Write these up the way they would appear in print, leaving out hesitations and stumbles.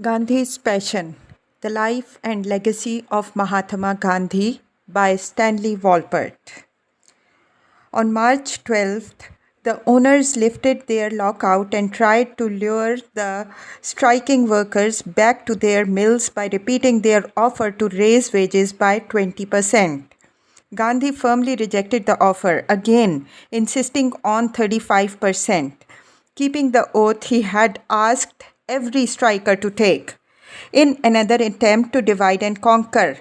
Gandhi's Passion: The Life and Legacy of Mahatma Gandhi by Stanley Wolpert. On March 12th, the owners lifted their lockout and tried to lure the striking workers back to their mills by repeating their offer to raise wages by 20%. Gandhi firmly rejected the offer, again insisting on 35%, keeping the oath he had asked every striker to take. In another attempt to divide and conquer,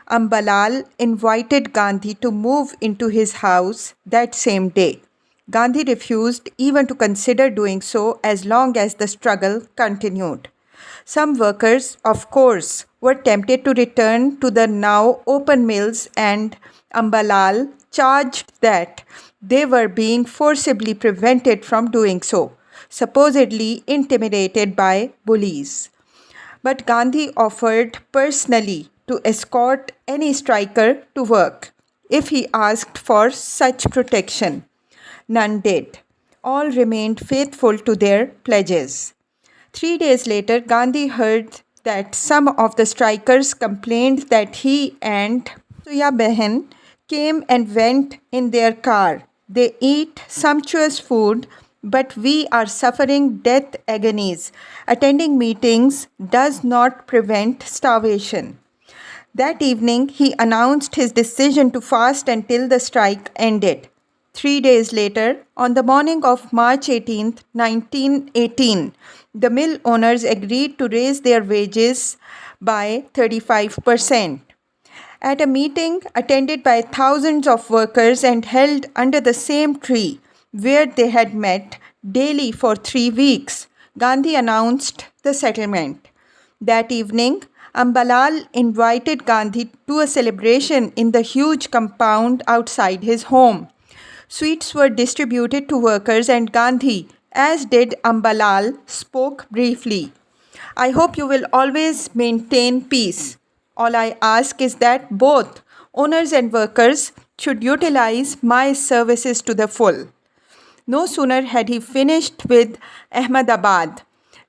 Ambalal invited Gandhi to move into his house that same day. Gandhi refused even to consider doing so as long as the struggle continued. Some workers, of course, were tempted to return to the now open mills, and Ambalal charged that they were being forcibly prevented from doing so, supposedly intimidated by bullies. But Gandhi offered personally to escort any striker to work if he asked for such protection. None did. All remained faithful to their pledges. 3 days later, Gandhi heard that some of the strikers complained that he and Suya Behan came and went in their car. They eat sumptuous food, but we are suffering death agonies. Attending meetings does not prevent starvation. That evening, he announced his decision to fast until the strike ended. 3 days later, on the morning of March 18, 1918, the mill owners agreed to raise their wages by 35%. At a meeting attended by thousands of workers and held under the same tree where they had met daily for 3 weeks, Gandhi announced the settlement. That evening, Ambalal invited Gandhi to a celebration in the huge compound outside his home. Sweets were distributed to workers, and Gandhi, as did Ambalal, spoke briefly. I hope you will always maintain peace. All I ask is that both owners and workers should utilize my services to the full. No sooner had he finished with Ahmedabad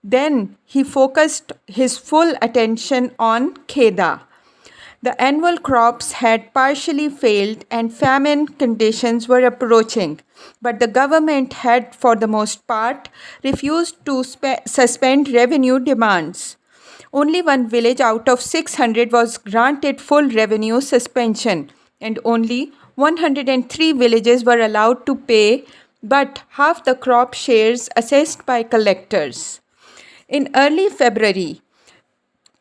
than he focused his full attention on Kheda. The annual crops had partially failed and famine conditions were approaching, but the government had, for the most part, refused to suspend revenue demands. Only one village out of 600 was granted full revenue suspension, and only 103 villages were allowed to pay but half the crop shares assessed by collectors. In early February,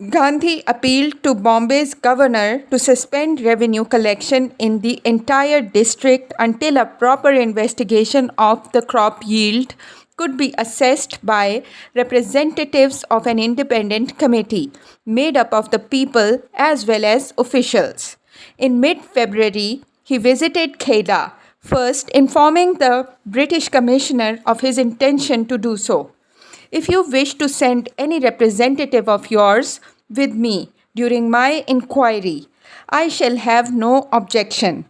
Gandhi appealed to Bombay's governor to suspend revenue collection in the entire district until a proper investigation of the crop yield could be assessed by representatives of an independent committee made up of the people as well as officials. In mid-February, he visited Kheda, first informing the British commissioner of his intention to do so. If you wish to send any representative of yours with me during my inquiry, I shall have no objection.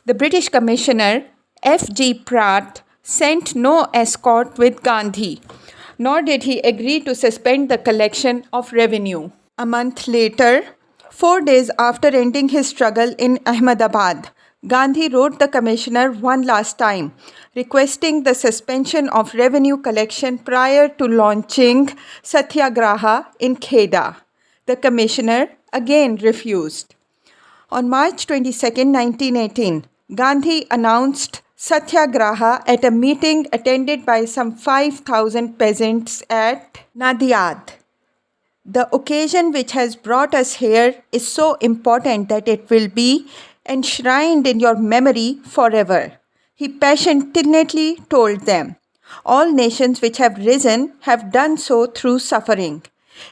The British Commissioner, F.G. Pratt, sent no escort with Gandhi, nor did he agree to suspend the collection of revenue. A month later, 4 days after ending his struggle in Ahmedabad, Gandhi wrote the commissioner one last time, requesting the suspension of revenue collection prior to launching Satyagraha in Kheda. The commissioner again refused. On March 22, 1918, Gandhi announced Satyagraha at a meeting attended by some 5,000 peasants at Nadiad. The occasion which has brought us here is so important that it will be enshrined in your memory forever. He passionately told them, all nations which have risen have done so through suffering.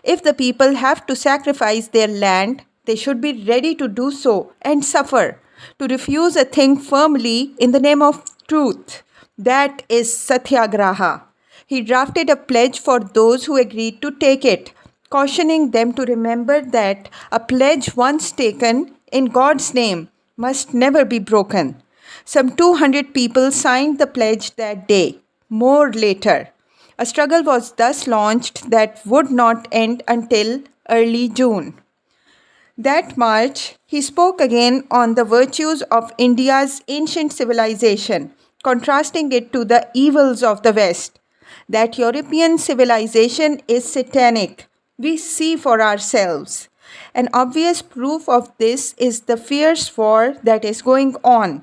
If the people have to sacrifice their land, they should be ready to do so and suffer. To refuse a thing firmly in the name of truth, that is Satyagraha. He drafted a pledge for those who agreed to take it, cautioning them to remember that a pledge once taken in God's name must never be broken. Some 200 people signed the pledge that day. More later. A struggle was thus launched that would not end until early June. That March, he spoke again on the virtues of India's ancient civilization, contrasting it to the evils of the West. That European civilization is satanic, we see for ourselves. An obvious proof of this is the fierce war that is going on.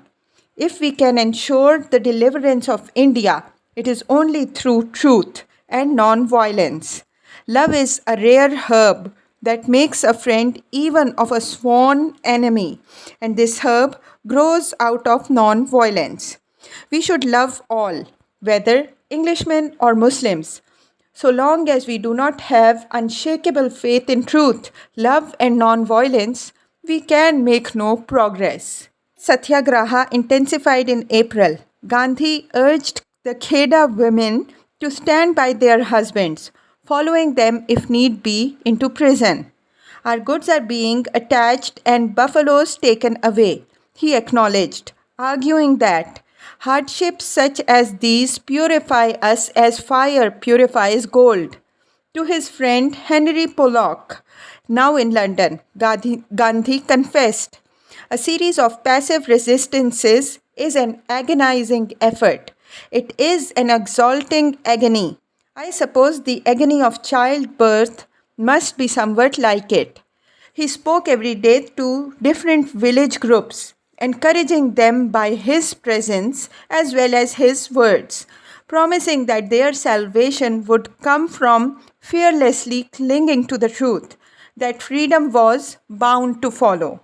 If we can ensure the deliverance of India, it is only through truth and non-violence. Love is a rare herb that makes a friend even of a sworn enemy, and this herb grows out of non-violence. We should love all, whether Englishmen or Muslims. So long as we do not have unshakable faith in truth, love, and non-violence, we can make no progress. Satyagraha intensified in April. Gandhi urged the Kheda women to stand by their husbands, following them if need be into prison. Our goods are being attached and buffaloes taken away, he acknowledged, arguing that hardships such as these purify us as fire purifies gold. To his friend Henry Pollock, now in London, Gandhi confessed, a series of passive resistances is an agonizing effort. It is an exalting agony. I suppose the agony of childbirth must be somewhat like it. He spoke every day to different village groups, encouraging them by his presence as well as his words, promising that their salvation would come from fearlessly clinging to the truth, that freedom was bound to follow.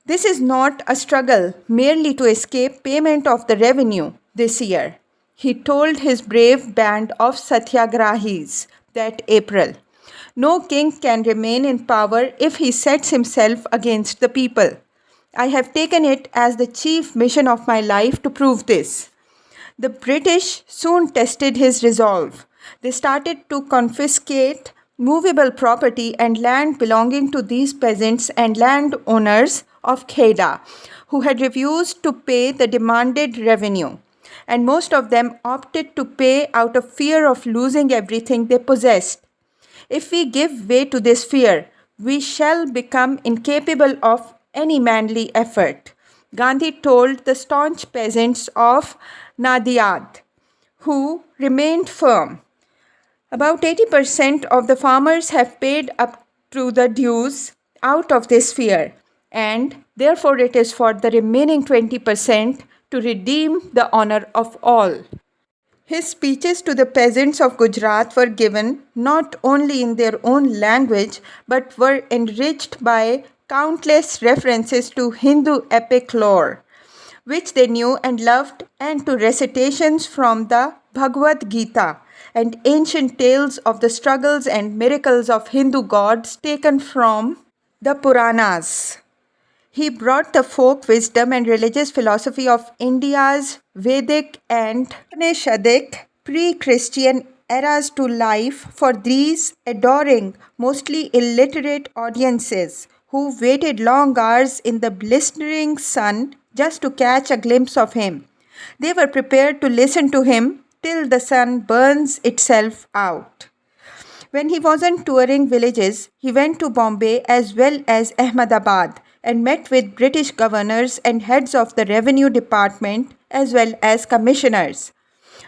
This is not a struggle merely to escape payment of the revenue this year, he told his brave band of Satyagrahis that April. No king can remain in power if he sets himself against the people. I have taken it as the chief mission of my life to prove this. The British soon tested his resolve. They started to confiscate movable property and land belonging to these peasants and landowners of Kheda, who had refused to pay the demanded revenue, and most of them opted to pay out of fear of losing everything they possessed. If we give way to this fear, we shall become incapable of any manly effort, Gandhi told the staunch peasants of Nadiad, who remained firm. About 80% of the farmers have paid up to the dues out of this fear, and therefore it is for the remaining 20% to redeem the honor of all. His speeches to the peasants of Gujarat were given not only in their own language but were enriched by countless references to Hindu epic lore, which they knew and loved, and to recitations from the Bhagavad Gita and ancient tales of the struggles and miracles of Hindu gods taken from the Puranas. He brought the folk wisdom and religious philosophy of India's Vedic and Upanishadic pre-Christian eras to life for these adoring, mostly illiterate audiences who waited long hours in the blistering sun just to catch a glimpse of him. They were prepared to listen to him till the sun burns itself out. When he wasn't touring villages, he went to Bombay as well as Ahmedabad and met with British governors and heads of the revenue department as well as commissioners,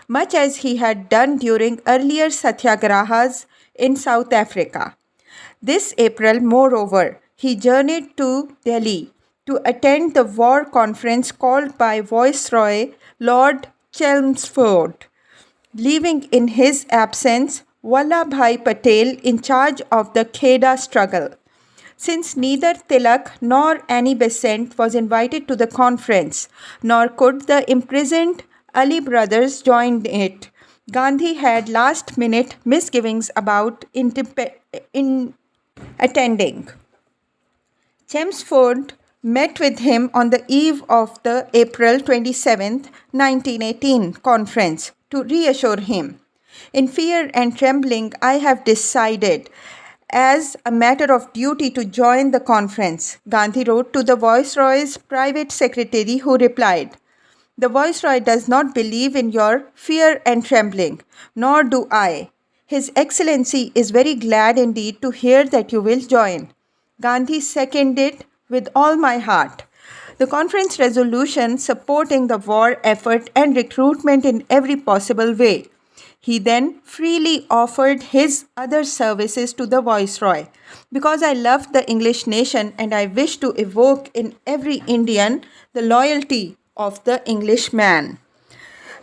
much as he had done during earlier satyagrahas in South Africa. This April, moreover, he journeyed to Delhi to attend the war conference called by Viceroy Lord Chelmsford, leaving in his absence Vallabhbhai Patel in charge of the Kheda struggle. Since neither Tilak nor Annie Besant was invited to the conference, nor could the imprisoned Ali brothers join it, Gandhi had last-minute misgivings about attending. Chelmsford met with him on the eve of the April 27, 1918 conference to reassure him. In fear and trembling, I have decided as a matter of duty to join the conference, Gandhi wrote to the Viceroy's private secretary, who replied, The Viceroy does not believe in your fear and trembling, nor do I. His Excellency is very glad indeed to hear that you will join. Gandhi seconded with all my heart. The conference resolution supporting the war effort and recruitment in every possible way. He then freely offered his other services to the Viceroy. Because I love the English nation and I wish to evoke in every Indian the loyalty of the Englishman.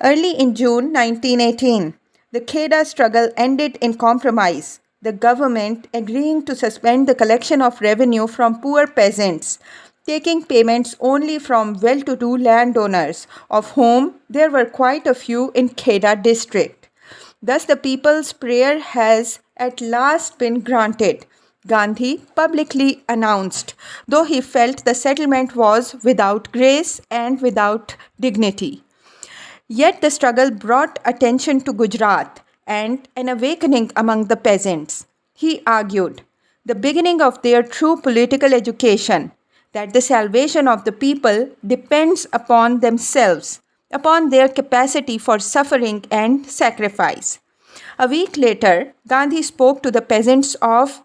Early in June 1918, the Kheda struggle ended in compromise, the government agreeing to suspend the collection of revenue from poor peasants, taking payments only from well-to-do landowners, of whom there were quite a few in Kheda district. Thus the people's prayer has at last been granted, Gandhi publicly announced, though he felt the settlement was without grace and without dignity. Yet the struggle brought attention to Gujarat and an awakening among the peasants. He argued, the beginning of their true political education, that the salvation of the people depends upon themselves, upon their capacity for suffering and sacrifice. A week later, Gandhi spoke to the peasants of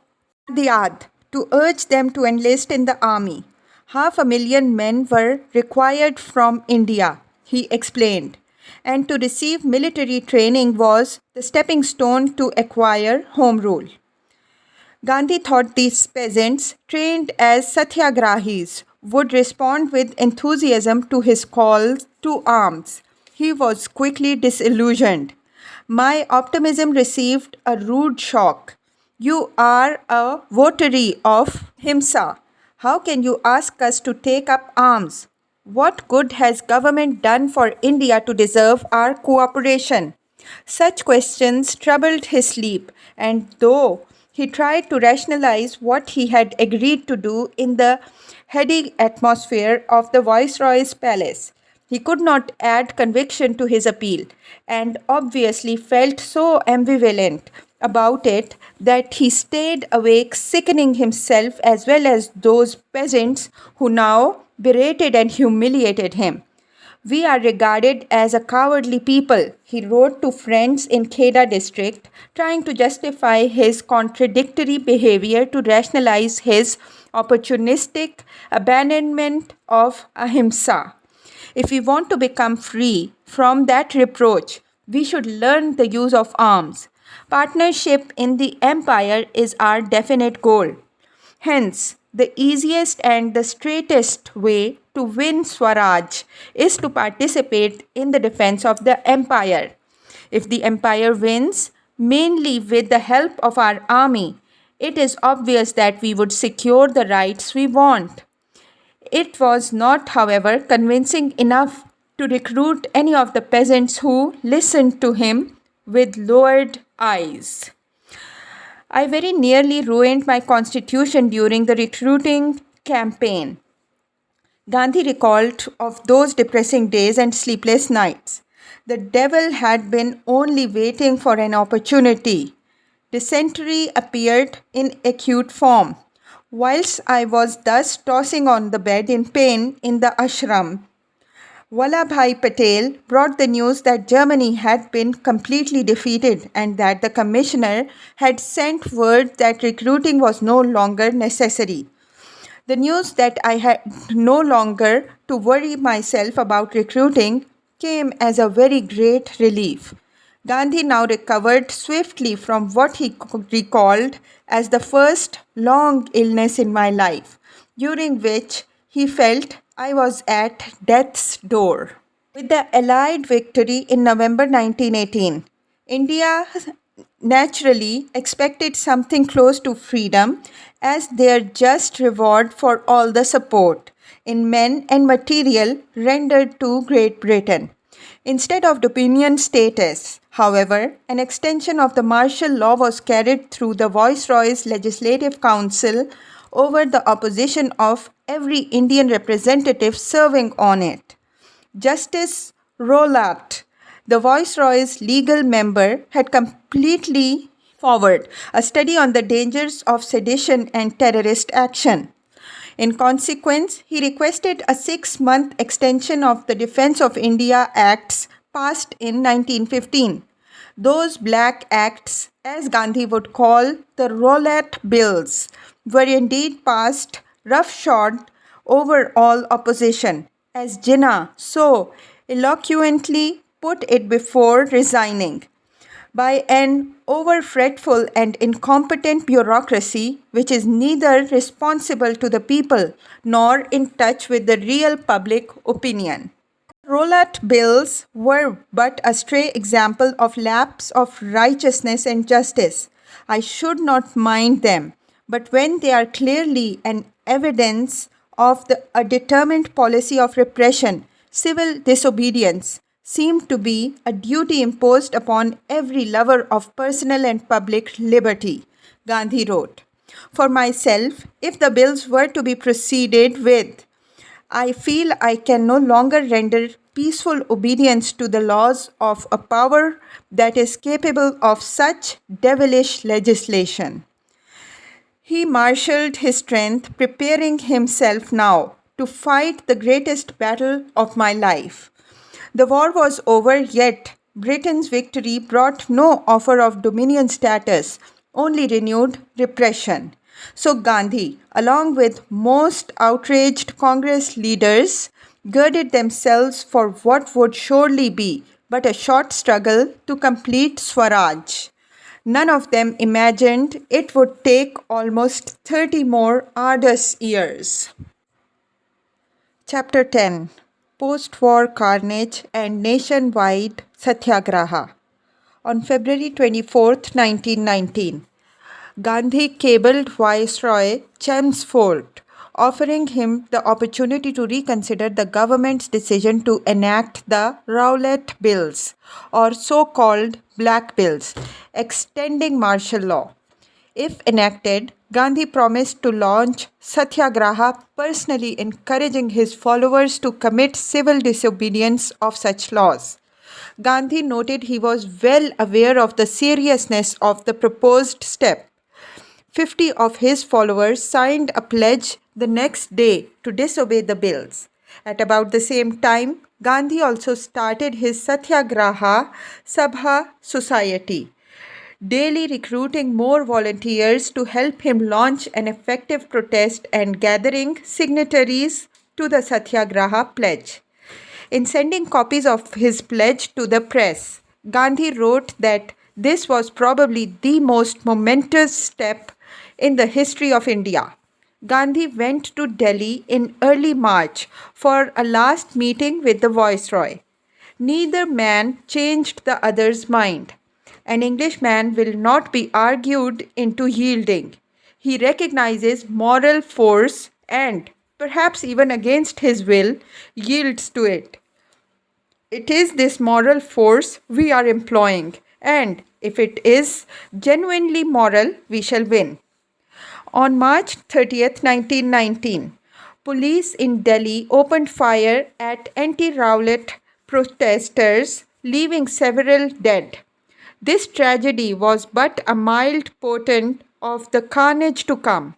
Diad to urge them to enlist in the army. 500,000 men were required from India, he explained, and to receive military training was the stepping stone to acquire home rule. Gandhi thought these peasants, trained as satyagrahis, would respond with enthusiasm to his call to arms. He was quickly disillusioned. My optimism received a rude shock. You are a votary of Himsa. How can you ask us to take up arms? What good has government done for India to deserve our cooperation? Such questions troubled his sleep, and though he tried to rationalize what he had agreed to do in the heady atmosphere of the Viceroy's palace, he could not add conviction to his appeal, and obviously felt so ambivalent about it that he stayed awake, sickening himself as well as those peasants who now berated and humiliated him. We are regarded as a cowardly people, he wrote to friends in Kheda district, trying to justify his contradictory behavior to rationalize his opportunistic abandonment of ahimsa. If we want to become free from that reproach, we should learn the use of arms. Partnership in the empire is our definite goal. Hence, the easiest and the straightest way to win Swaraj is to participate in the defense of the empire. If the empire wins, mainly with the help of our army, it is obvious that we would secure the rights we want. It was not, however, convincing enough to recruit any of the peasants who listened to him with lowered eyes. I very nearly ruined my constitution during the recruiting campaign. Gandhi recalled of those depressing days and sleepless nights. The devil had been only waiting for an opportunity. Dysentery appeared in acute form. Whilst I was thus tossing on the bed in pain in the ashram, Vallabhbhai Patel brought the news that Germany had been completely defeated and that the commissioner had sent word that recruiting was no longer necessary. The news that I had no longer to worry myself about recruiting came as a very great relief. Gandhi now recovered swiftly from what he recalled as the first long illness in my life, during which he felt I was at death's door. With the Allied victory in November 1918, India naturally expected something close to freedom as their just reward for all the support in men and material rendered to Great Britain. Instead of dominion status, however, an extension of the martial law was carried through the Viceroy's Legislative Council over the opposition of every Indian representative serving on it. Justice Rollat, the Viceroy's legal member, had completely forward a study on the dangers of sedition and terrorist action. In consequence, he requested a 6-month extension of the Defense of India Acts passed in 1915. Those black acts, as Gandhi would call the roulette bills, were indeed passed roughshod over all opposition, as Jinnah so eloquently put it before resigning, by an over-fretful and incompetent bureaucracy which is neither responsible to the people nor in touch with the real public opinion. Roulette bills were but a stray example of lapse of righteousness and justice. I should not mind them, but when they are clearly an evidence of a determined policy of repression, civil disobedience seemed to be a duty imposed upon every lover of personal and public liberty, Gandhi wrote. For myself, if the bills were to be proceeded with, I feel I can no longer render peaceful obedience to the laws of a power that is capable of such devilish legislation. He marshaled his strength, preparing himself now to fight the greatest battle of my life. The war was over, yet Britain's victory brought no offer of dominion status, only renewed repression. So Gandhi, along with most outraged Congress leaders, girded themselves for what would surely be but a short struggle to complete Swaraj. None of them imagined it would take almost 30 more arduous years. Chapter 10: Post-War Carnage and Nationwide Satyagraha. On February 24, 1919, Gandhi cabled Viceroy Chelmsford, offering him the opportunity to reconsider the government's decision to enact the Rowlatt Bills, or so-called Black Bills, extending martial law. If enacted, Gandhi promised to launch Satyagraha, personally encouraging his followers to commit civil disobedience of such laws. Gandhi noted he was well aware of the seriousness of the proposed step. 50 of his followers signed a pledge the next day to disobey the bills. At about the same time, Gandhi also started his Satyagraha Sabha Society, daily recruiting more volunteers to help him launch an effective protest and gathering signatories to the Satyagraha pledge. In sending copies of his pledge to the press, Gandhi wrote that this was probably the most momentous step in the history of India. Gandhi went to Delhi in early March for a last meeting with the Viceroy. Neither man changed the other's mind. An Englishman will not be argued into yielding. He recognizes moral force and, perhaps even against his will, yields to it. It is this moral force we are employing, and if it is genuinely moral, we shall win. On March 30th, 1919, police in Delhi opened fire at anti-Rowlatt protesters, leaving several dead. This tragedy was but a mild portent of the carnage to come.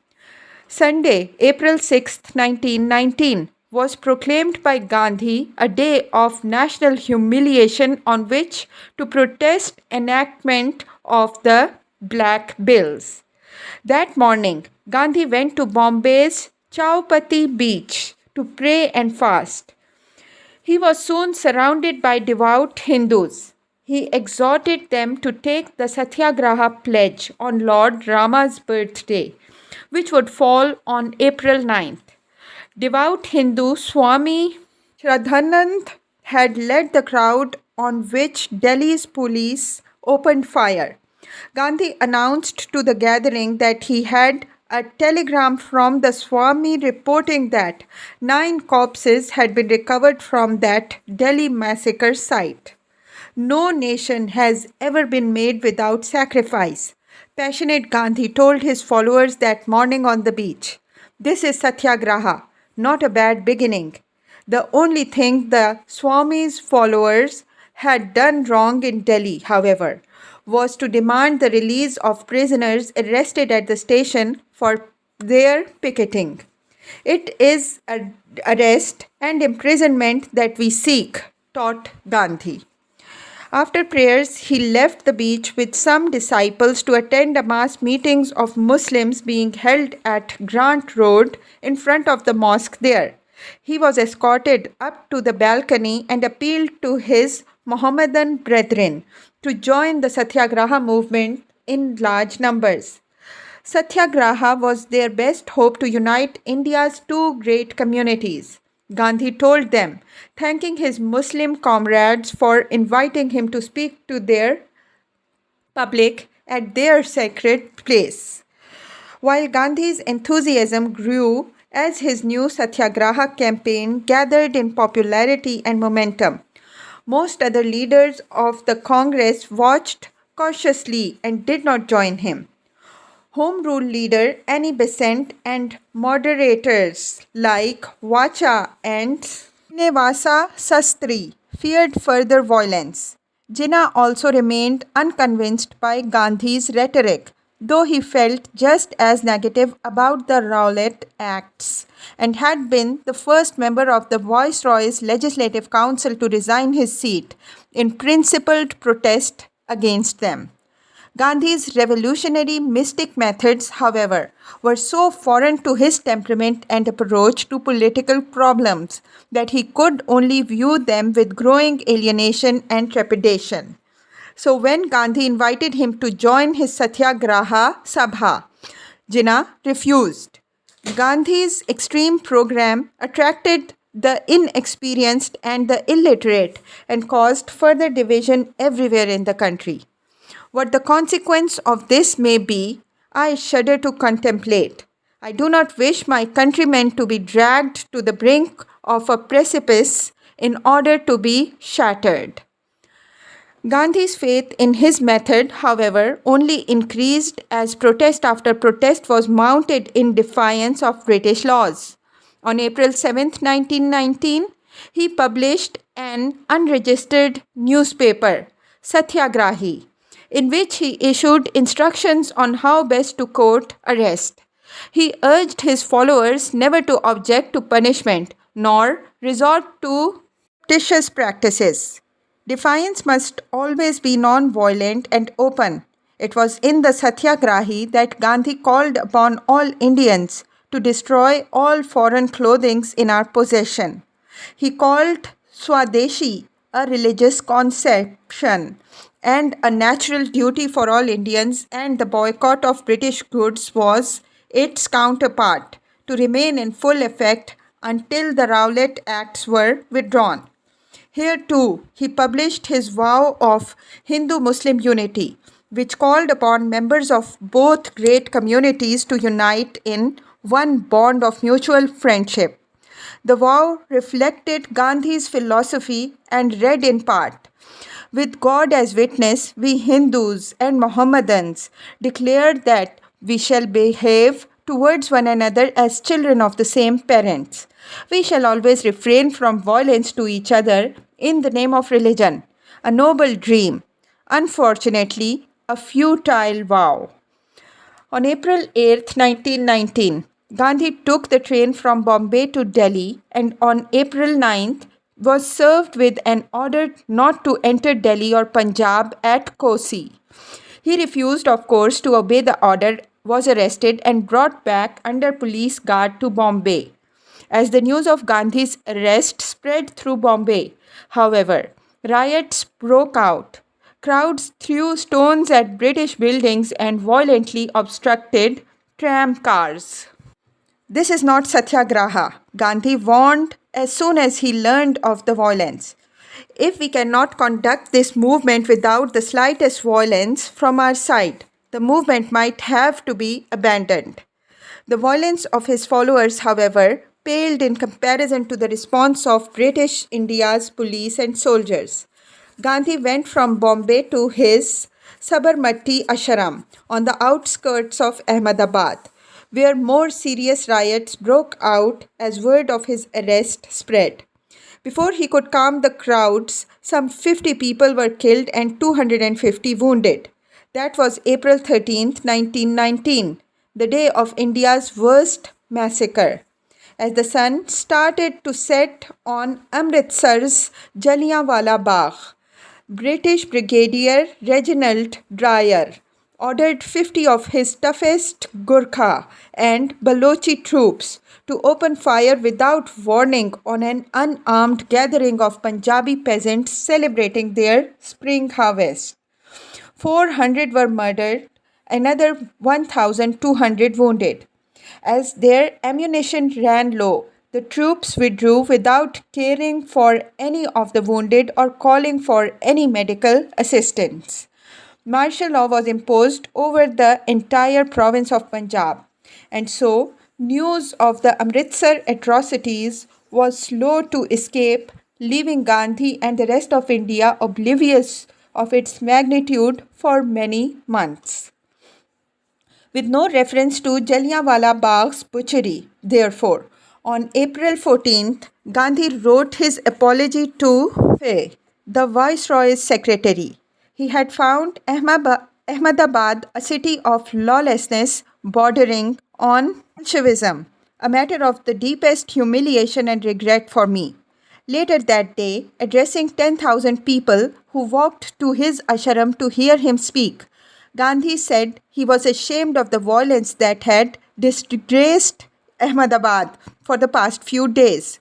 Sunday, April 6, 1919, was proclaimed by Gandhi a day of national humiliation on which to protest enactment of the Black Bills. That morning, Gandhi went to Bombay's Chowpatty beach to pray and fast. He was soon surrounded by devout Hindus. He exhorted them to take the Satyagraha pledge on Lord Rama's birthday, which would fall on April 9th. Devout Hindu Swami Shraddhanand had led the crowd, on which Delhi's police opened fire. Gandhi announced to the gathering that he had a telegram from the Swami reporting that 9 corpses had been recovered from that Delhi massacre site. No nation has ever been made without sacrifice. Passionate Gandhi told his followers that morning on the beach. This is Satyagraha, not a bad beginning. The only thing the Swami's followers had done wrong in Delhi, however, was to demand the release of prisoners arrested at the station for their picketing. It is arrest and imprisonment that we seek, taught Gandhi. After prayers, he left the beach with some disciples to attend a mass meetings of Muslims being held at Grant Road in front of the mosque there. He was escorted up to the balcony and appealed to his Mohammedan brethren to join the Satyagraha movement in large numbers. Satyagraha was their best hope to unite India's two great communities. Gandhi told them, thanking his Muslim comrades for inviting him to speak to their public at their sacred place. While Gandhi's enthusiasm grew as his new Satyagraha campaign gathered in popularity and momentum, most other leaders of the Congress watched cautiously and did not join him. Home Rule leader Annie Besant and moderators like Vacha and Srinivasa Sastry feared further violence. Jinnah also remained unconvinced by Gandhi's rhetoric, though he felt just as negative about the Rowlatt Acts and had been the first member of the Viceroy's Legislative Council to resign his seat in principled protest against them. Gandhi's revolutionary mystic methods, however, were so foreign to his temperament and approach to political problems that he could only view them with growing alienation and trepidation. So when Gandhi invited him to join his Satyagraha Sabha, Jinnah refused. Gandhi's extreme program attracted the inexperienced and the illiterate and caused further division everywhere in the country. What the consequence of this may be, I shudder to contemplate. I do not wish my countrymen to be dragged to the brink of a precipice in order to be shattered. Gandhi's faith in his method, however, only increased as protest after protest was mounted in defiance of British laws. On April 7, 1919, he published an unregistered newspaper, Satyagrahi, in which he issued instructions on how best to court arrest. He urged his followers never to object to punishment nor resort to fictitious practices. Defiance must always be non-violent and open. It was in the Satyagrahi that Gandhi called upon all Indians to destroy all foreign clothings in our possession. He called Swadeshi a religious conception and a natural duty for all Indians, and the boycott of British goods was its counterpart, to remain in full effect until the Rowlatt Acts were withdrawn. Here too, he published his vow of Hindu-Muslim unity, which called upon members of both great communities to unite in one bond of mutual friendship. The vow reflected Gandhi's philosophy and read in part, with God as witness, we Hindus and Mohammedans declare that we shall behave towards one another as children of the same parents. We shall always refrain from violence to each other in the name of religion. A noble dream. Unfortunately, a futile vow. On April 8, 1919, Gandhi took the train from Bombay to Delhi, and on April 9th was served with an order not to enter Delhi or Punjab at Kosi. He refused, of course, to obey the order, was arrested and brought back under police guard to Bombay. As the news of Gandhi's arrest spread through Bombay, however, riots broke out. Crowds threw stones at British buildings and violently obstructed tram cars. This is not Satyagraha, Gandhi warned as soon as he learned of the violence. If we cannot conduct this movement without the slightest violence from our side, the movement might have to be abandoned. The violence of his followers, however, paled in comparison to the response of British India's police and soldiers. Gandhi went from Bombay to his Sabarmati ashram on the outskirts of Ahmedabad, where more serious riots broke out as word of his arrest spread. Before he could calm the crowds, some 50 people were killed and 250 wounded. That was April 13, 1919, the day of India's worst massacre. as the sun started to set on Amritsar's Jallianwala Bagh. British Brigadier Reginald Dyer ordered 50 of his toughest Gurkha and Balochi troops to open fire without warning on an unarmed gathering of Punjabi peasants celebrating their spring harvest. 400 were murdered, another 1,200 wounded. As their ammunition ran low, the troops withdrew without caring for any of the wounded or calling for any medical assistance. Martial law was imposed over the entire province of Punjab, and so news of the Amritsar atrocities was slow to escape, leaving Gandhi and the rest of India oblivious of its magnitude for many months. With no reference to Jallianwala Bagh's butchery, therefore, on April 14th, Gandhi wrote his apology to Fay, the Viceroy's secretary. He had found Ahmedabad a city of lawlessness bordering on Bolshevism, a matter of the deepest humiliation and regret for me. Later that day, addressing 10,000 people who walked to his ashram to hear him speak, Gandhi said he was ashamed of the violence that had disgraced Ahmedabad for the past few days.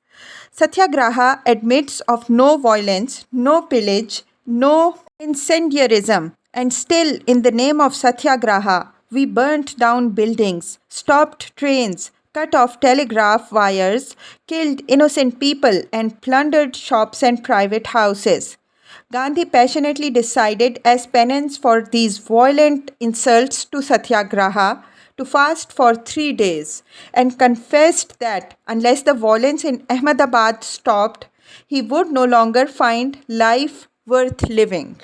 Satyagraha admits of no violence, no pillage, no incendiarism, and still, in the name of Satyagraha, we burnt down buildings, stopped trains, cut off telegraph wires, killed innocent people, and plundered shops and private houses. Gandhi passionately decided, as penance for these violent insults to Satyagraha, to fast for 3 days, and confessed that unless the violence in Ahmedabad stopped, he would no longer find life worth living.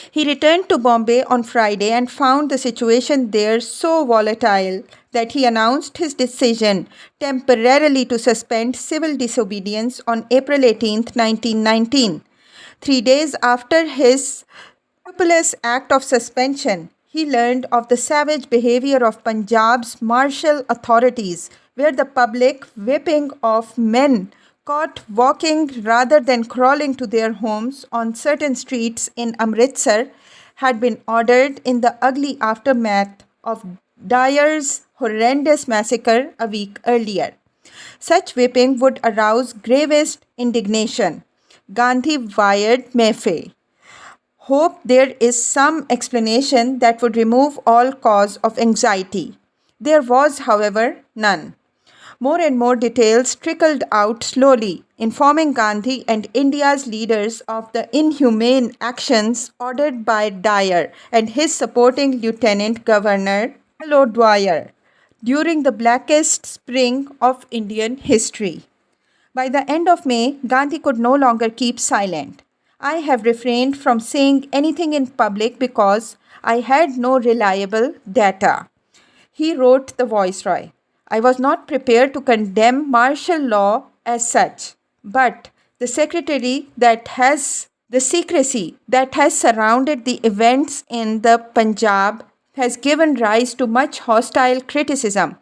He returned to Bombay on Friday and found the situation there so volatile that he announced his decision temporarily to suspend civil disobedience on April 18, 1919. 3 days after his scrupulous act of suspension, he learned of the savage behavior of Punjab's martial authorities, where the public whipping of men caught walking rather than crawling to their homes on certain streets in Amritsar had been ordered in the ugly aftermath of Dyer's horrendous massacre a week earlier. Such whipping would arouse gravest indignation. Gandhi wired Maffei. Hope there is some explanation that would remove all cause of anxiety. There was, however, none. More and more details trickled out slowly, informing Gandhi and India's leaders of the inhumane actions ordered by Dyer and his supporting Lieutenant Governor Dwyer during the blackest spring of Indian history. By the end of May, Gandhi could no longer keep silent. I have refrained from saying anything in public because I had no reliable data. He wrote the Viceroy. I was not prepared to condemn martial law as such, but the secrecy that has surrounded the events in the Punjab has given rise to much hostile criticism.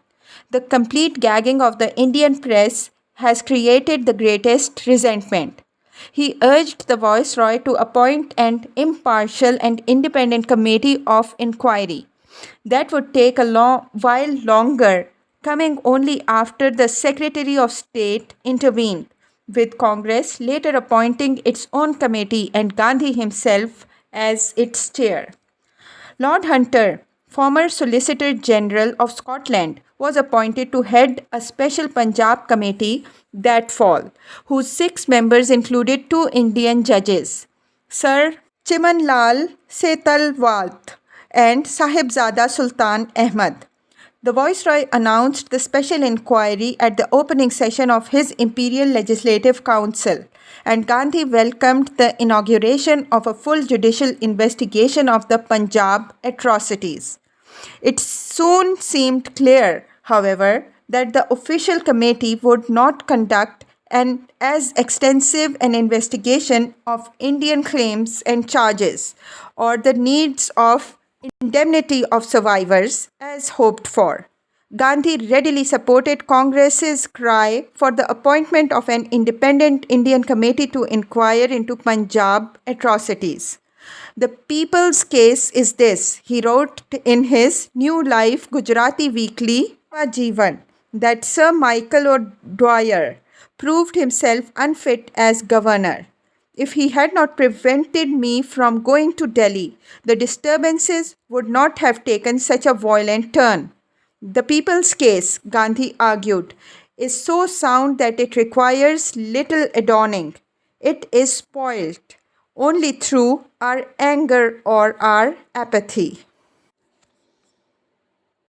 The complete gagging of the Indian press has created the greatest resentment. He urged the Viceroy to appoint an impartial and independent committee of inquiry. That would take a while longer, coming only after the Secretary of State intervened, with Congress later appointing its own committee and Gandhi himself as its chair. Lord Hunter, former Solicitor General of Scotland, was appointed to head a special Punjab committee that fall, whose 6 members included 2 Indian judges, Sir Chimanlal Setalwalt and Sahibzada Sultan Ahmad. The Viceroy announced the special inquiry at the opening session of his Imperial Legislative Council, and Gandhi welcomed the inauguration of a full judicial investigation of the Punjab atrocities. It soon seemed clear, however, that the official committee would not conduct as extensive an investigation of Indian claims and charges or the needs of indemnity of survivors as hoped for. Gandhi readily supported Congress's cry for the appointment of an independent Indian committee to inquire into Punjab atrocities. The people's case is this, he wrote in his New Life Gujarati Weekly, Jivan, that Sir Michael O'Dwyer proved himself unfit as governor. If he had not prevented me from going to Delhi, the disturbances would not have taken such a violent turn. The people's case, Gandhi argued, is so sound that it requires little adorning. It is spoilt only through our anger or our apathy.